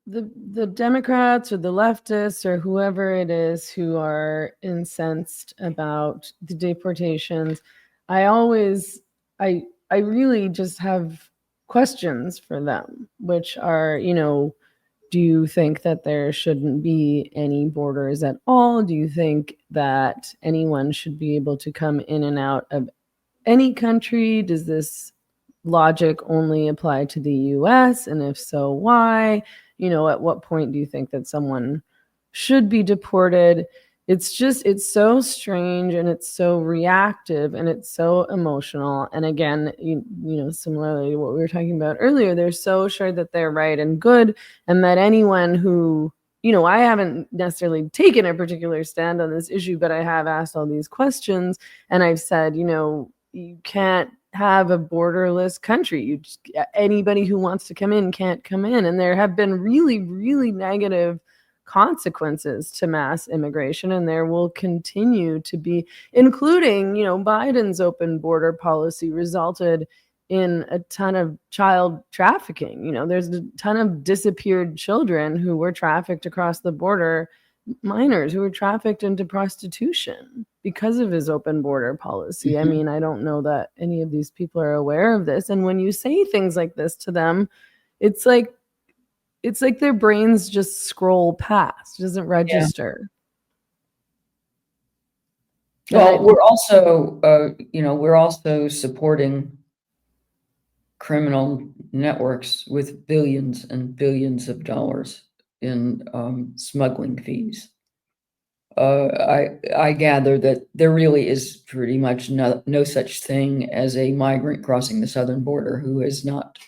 the Democrats or the leftists or whoever it is who are incensed about the deportations, I always I really just have questions for them, which are, do you think that there shouldn't be any borders at all? Do you think that anyone should be able to come in and out of any country? Does this logic only apply to the US? And if so, why? At what point do you think that someone should be deported? It's so strange and it's so reactive and it's so emotional. And again, similarly to what we were talking about earlier, they're so sure that they're right and good, and that anyone who, I haven't necessarily taken a particular stand on this issue, but I have asked all these questions and I've said, you can't have a borderless country. Anybody who wants to come in can't come in. And there have been really, really negative consequences to mass immigration, and there will continue to be, including, Biden's open border policy resulted in a ton of child trafficking. There's a ton of disappeared children who were trafficked across the border, minors who were trafficked into prostitution because of his open border policy. I mean, I don't know that any of these people are aware of this. And when you say things like this to them, it's like their brains just scroll past. It doesn't register. Well, we're also supporting criminal networks with billions and billions of dollars in smuggling fees. I gather that there really is pretty much no such thing as a migrant crossing the southern border who is not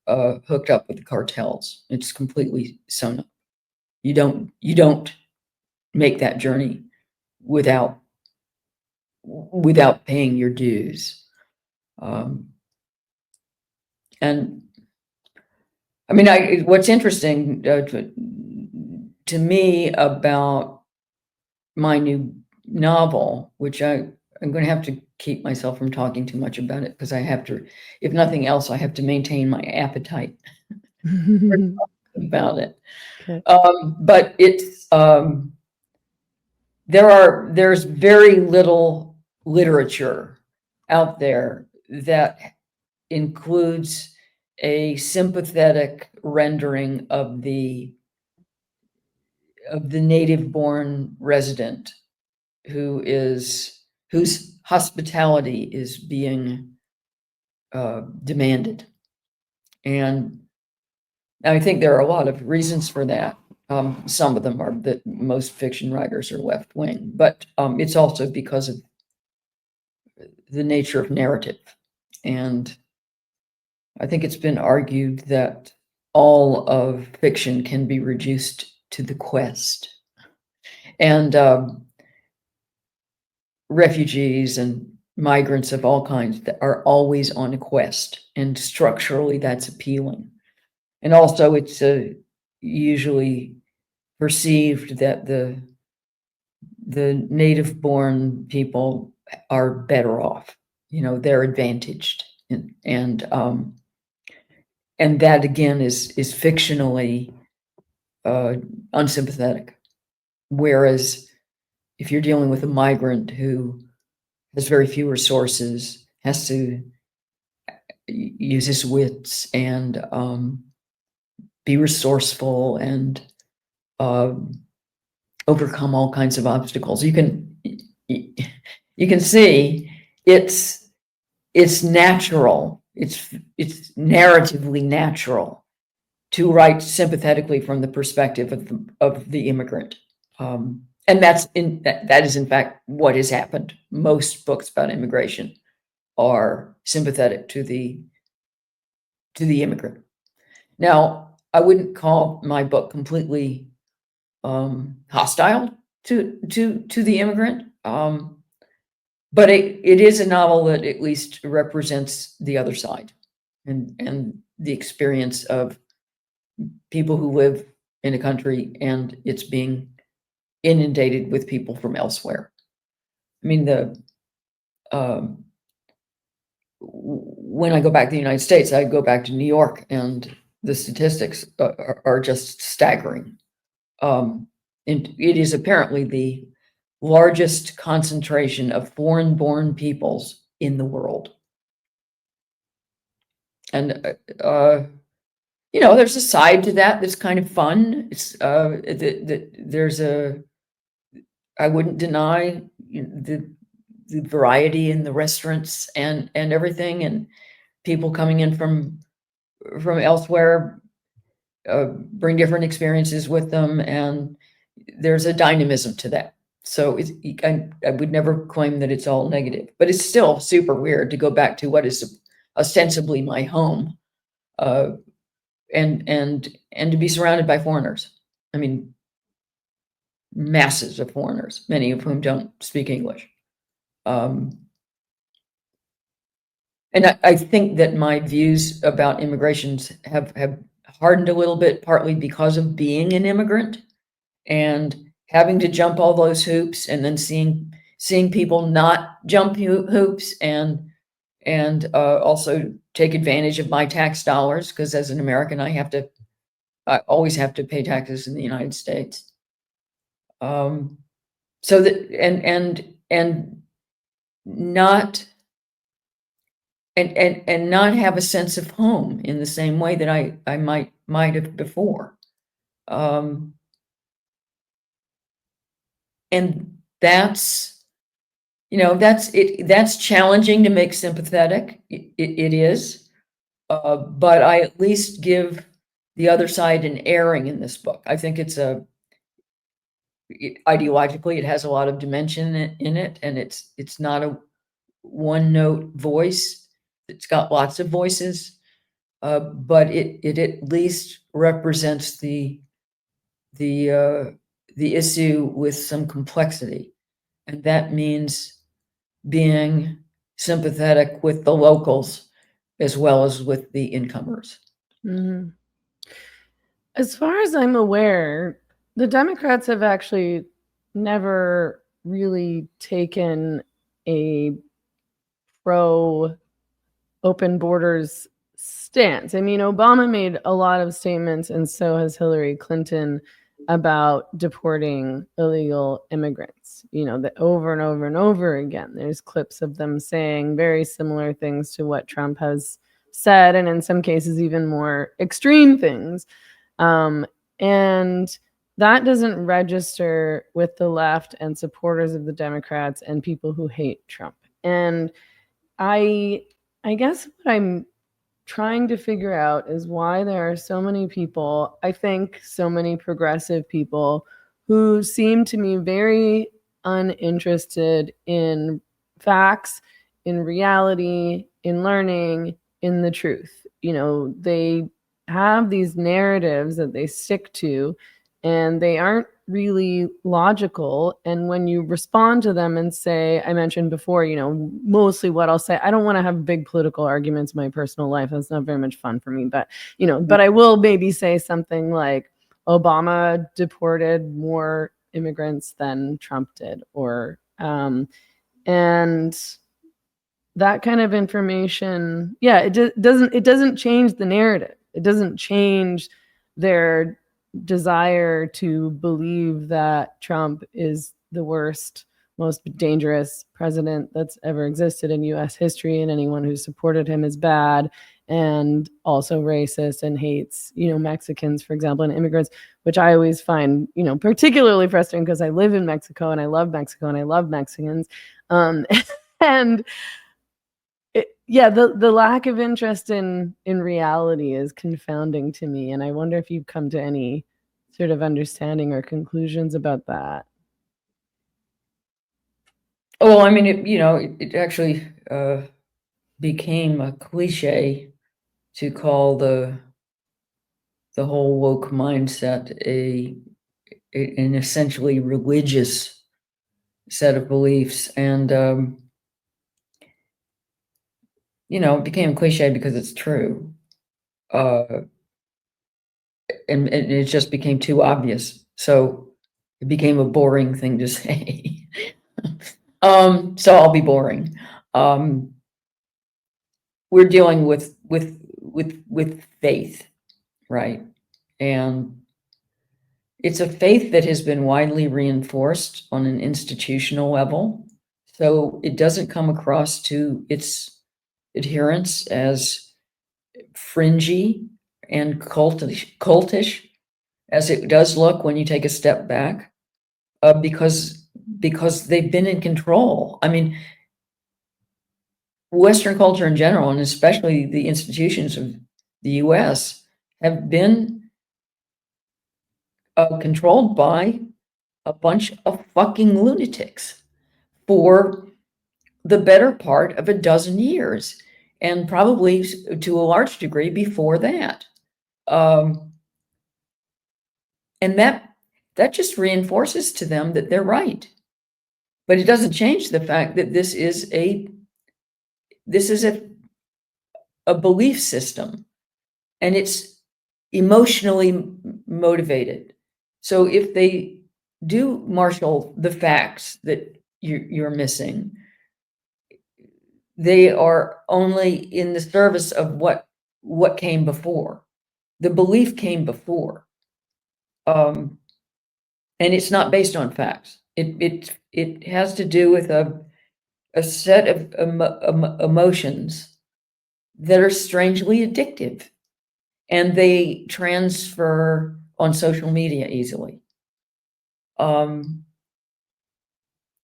hooked up with the cartels. It's completely sewn up. You don't make that journey without paying your dues. And I mean, what's interesting to me about my new novel, which I'm going to have to keep myself from talking too much about it, because I have to, if nothing else, I have to maintain my appetite about it. Okay. But it's there's very little literature out there that includes a sympathetic rendering of the native-born resident whose hospitality is being demanded. And I think there are a lot of reasons for that. Some of them are that most fiction writers are left-wing, but it's also because of the nature of narrative. And I think it's been argued that all of fiction can be reduced to the quest. And refugees and migrants of all kinds that are always on a quest, and structurally that's appealing. And also it's usually perceived that the native-born people are better off, they're advantaged, and that again is fictionally unsympathetic. Whereas if you're dealing with a migrant who has very few resources, has to use his wits and be resourceful and overcome all kinds of obstacles, you can see it's natural. It's narratively natural to write sympathetically from the perspective of the immigrant, and that is in fact what has happened. Most books about immigration are sympathetic to the immigrant. Now, I wouldn't call my book completely hostile to the immigrant, but it is a novel that at least represents the other side and the experience of people who live in a country and it's being inundated with people from elsewhere. I mean, when I go back to the United States, I go back to New York, and the statistics are just staggering. And it is apparently the largest concentration of foreign-born peoples in the world. And there's a side to that that's kind of fun. It's I wouldn't deny the variety in the restaurants and everything, and people coming in from elsewhere bring different experiences with them, and there's a dynamism to that. So I would never claim that it's all negative, but it's still super weird to go back to what is ostensibly my home, and to be surrounded by foreigners. I mean, masses of foreigners, many of whom don't speak English. And I think that my views about immigrations have hardened a little bit, partly because of being an immigrant and having to jump all those hoops, and then seeing people not jump hoops, and also take advantage of my tax dollars, because as an American, I always have to pay taxes in the United States. So that and not not have a sense of home in the same way that I might have before. And that's that's challenging to make sympathetic. It is, but I at least give the other side an airing in this book. I think ideologically, it has a lot of dimension in it, and it's not a one-note voice. It's got lots of voices, but it at least represents the issue with some complexity, and that means being sympathetic with the locals as well as with the incomers. Mm-hmm. As far as I'm aware, the Democrats have actually never really taken a pro open borders stance. I mean, Obama made a lot of statements, and so has Hillary Clinton, about deporting illegal immigrants, that over and over and over again. There's clips of them saying very similar things to what Trump has said, and in some cases, even more extreme things. And that doesn't register with the left and supporters of the Democrats and people who hate Trump. And I guess what I'm trying to figure out is why there are so many people, I think so many progressive people, who seem to me very uninterested in facts, in reality, in learning, in the truth. They have these narratives that they stick to, and they aren't really logical. And when you respond to them and say, I mentioned before, mostly what I'll say, I don't want to have big political arguments in my personal life. That's not very much fun for me. But, but I will maybe say something like, Obama deported more immigrants than Trump did, or, and that kind of information, it doesn't change the narrative. It doesn't change their desire to believe that Trump is the worst, most dangerous president that's ever existed in U.S. history, and anyone who supported him is bad and also racist and hates, Mexicans, for example, and immigrants, which I always find, particularly frustrating because I live in Mexico and I love Mexico and I love Mexicans. And the lack of interest in reality is confounding to me, and I wonder if you've come to any sort of understanding or conclusions about that. Well, I mean, it actually became a cliche to call the whole woke mindset an essentially religious set of beliefs, and it became cliche because it's true, and it just became too obvious, so it became a boring thing to say. So I'll be boring. We're dealing with faith, right? And it's a faith that has been widely reinforced on an institutional level. So it doesn't come across to its adherents as fringy and cultish as it does look when you take a step back, because they've been in control. I mean, Western culture in general, and especially the institutions of the U.S., have been controlled by a bunch of fucking lunatics for the better part of a dozen years, and probably to a large degree before that. And that just reinforces to them that they're right. But it doesn't change the fact that this is a belief system, and it's emotionally motivated. So if they do marshal the facts that you're missing, they are only in the service of what came before. The belief came before, and it's not based on facts. It has to do with a set of emotions that are strangely addictive, and they transfer on social media easily. And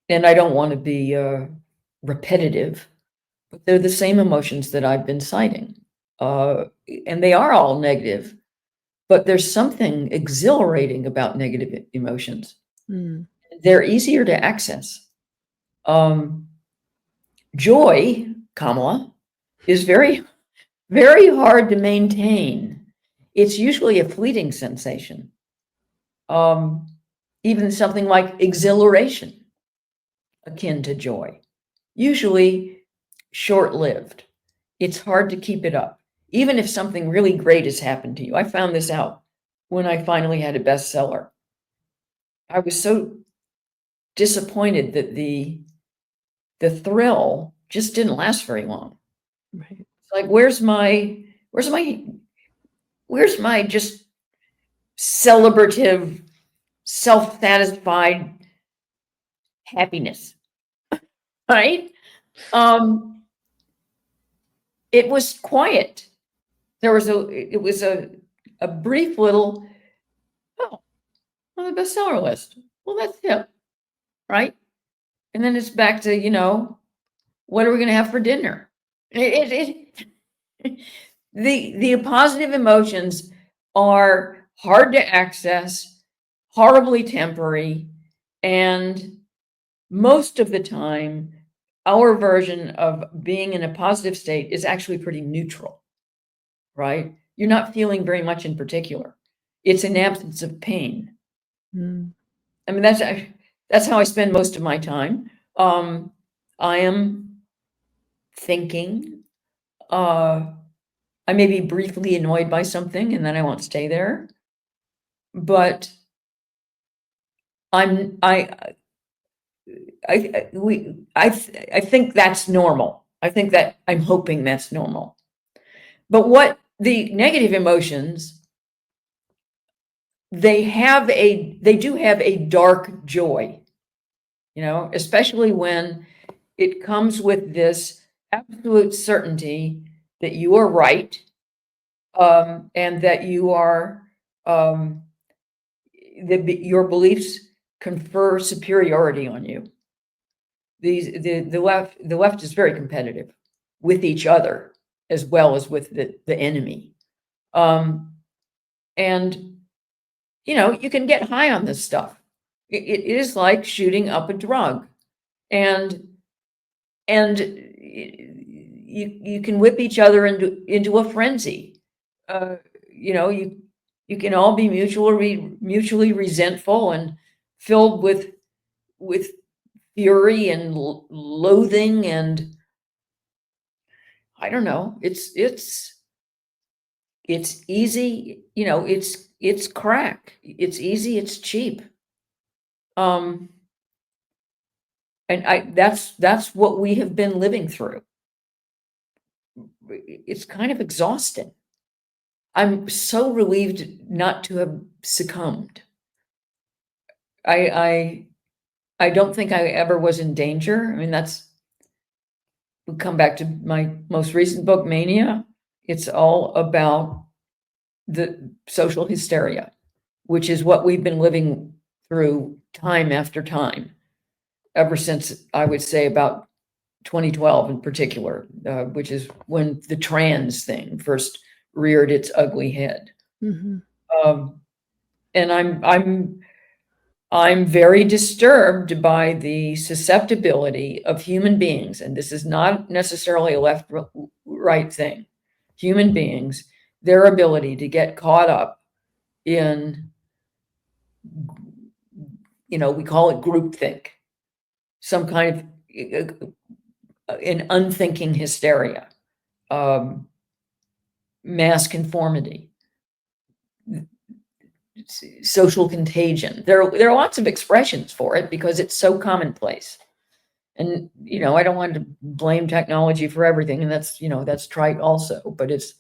I don't want to be repetitive, but they're the same emotions that I've been citing. And they are all negative, but there's something exhilarating about negative emotions. Mm. They're easier to access. Joy, Kamala, is very, very hard to maintain. It's usually a fleeting sensation. Even something like exhilaration, akin to joy, usually short-lived. It's hard to keep it up, even if something really great has happened to you. I found this out when I finally had a bestseller. I was so disappointed that the thrill just didn't last very long. Right. It's like, where's my just celebrative, self-satisfied happiness, right? It was quiet. It was a brief little, oh, on the bestseller list. Well, that's it, right? And then it's back to, what are we going to have for dinner? The positive emotions are hard to access, horribly temporary, and most of the time, our version of being in a positive state is actually pretty neutral, right? You're not feeling very much in particular. It's an absence of pain. Mm. I mean, that's how I spend most of my time. I am thinking. I may be briefly annoyed by something, and then I won't stay there. But I think that's normal. I think that I'm hoping that's normal. But what the negative emotions, they do have a dark joy, especially when it comes with this absolute certainty that you are right, and that you are, that your beliefs confer superiority on you. The left is very competitive with each other as well as with the enemy. And you can get high on this stuff. It is like shooting up a drug, and you can whip each other into a frenzy. You can all be mutually resentful and filled with fury and loathing, and I don't know. It's easy. It's crack. It's easy. It's cheap. And that's what we have been living through. It's kind of exhausting. I'm so relieved not to have succumbed. I don't think I ever was in danger. I mean, we come back to my most recent book, Mania. It's all about the social hysteria, which is what we've been living through time after time, ever since, I would say, about 2012 in particular, which is when the trans thing first reared its ugly head. Mhm. And I'm very disturbed by the susceptibility of human beings, and this is not necessarily a left right thing. Human beings, their ability to get caught up in, we call it groupthink, some kind of an unthinking hysteria, mass conformity, social contagion. There are lots of expressions for it because it's so commonplace. And, I don't want to blame technology for everything, and that's trite also, but it's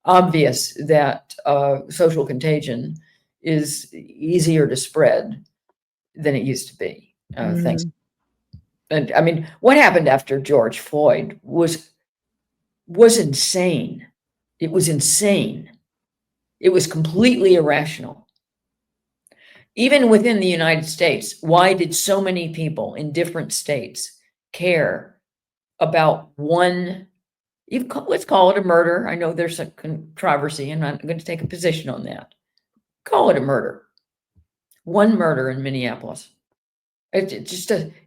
obvious that social contagion is easier to spread than it used to be. Thanks. Mhm. And I mean, what happened after George Floyd was insane. It was insane. It was completely irrational. Even within the United States, why did so many people in different states care about one, let's call it a murder. I know there's a controversy, and I'm going to take a position on that. Call it a murder. One murder in Minneapolis. It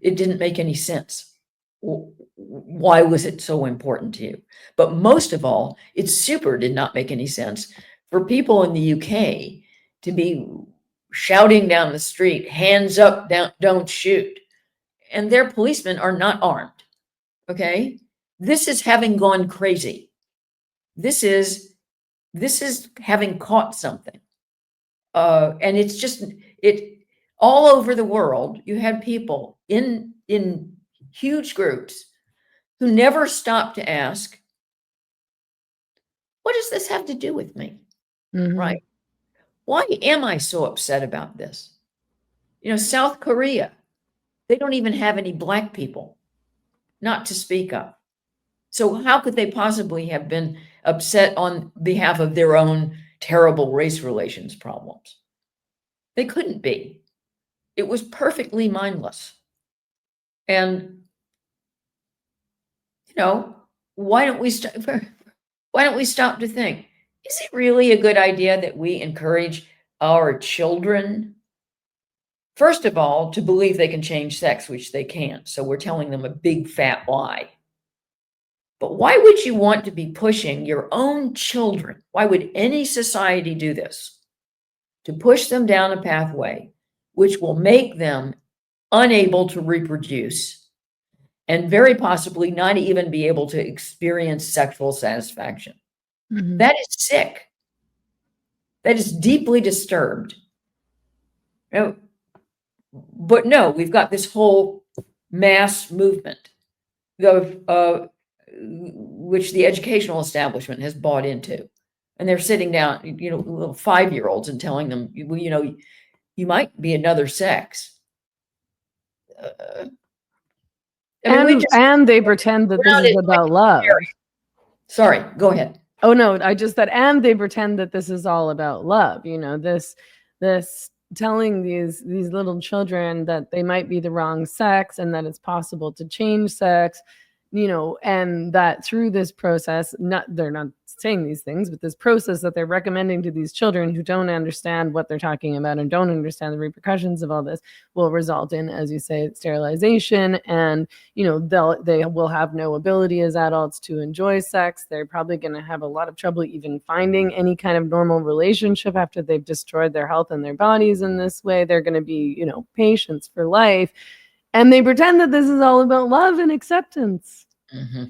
didn't make any sense. Why was it so important to you? But most of all, it super did not make any sense for people in the UK to be shouting down the street, hands up, down, don't shoot. And their policemen are not armed. Okay? This is having gone crazy. This is having caught something. And it's just all over the world, you had people in huge groups who never stopped to ask, what does this have to do with me? Mhm. Right? Why am I so upset about this? South Korea, they don't even have any Black people, not to speak of. So how could they possibly have been upset on behalf of their own terrible race relations problems? They couldn't be. It was perfectly mindless. And why don't we stop to think, is it really a good idea that we encourage our children, first of all, to believe they can change sex, which they can't? So we're telling them a big fat lie. But why would you want to be pushing your own children? Why would any society do this? To push them down a pathway which will make them unable to reproduce and very possibly not even be able to experience sexual satisfaction. Mhm. That is sick. That is deeply disturbed. But no, we've got this whole mass movement of which the educational establishment has bought into. And they're sitting down, little 5-year-olds and telling them, well, you might be another sex. I mean, And they pretend that this is about love. Sorry, go ahead. Oh no, I just said, and they pretend that this is all about love. This telling these little children that they might be the wrong sex and that it's possible to change sex, and that through this process, they're not saying these things, but this process that they're recommending to these children who don't understand what they're talking about and don't understand the repercussions of all this will result in, as you say, sterilization. And, they will have no ability as adults to enjoy sex. They're probably going to have a lot of trouble even finding any kind of normal relationship after they've destroyed their health and their bodies in this way. They're going to be, patients for life. And they pretend that this is all about love and acceptance. Mm-hmm.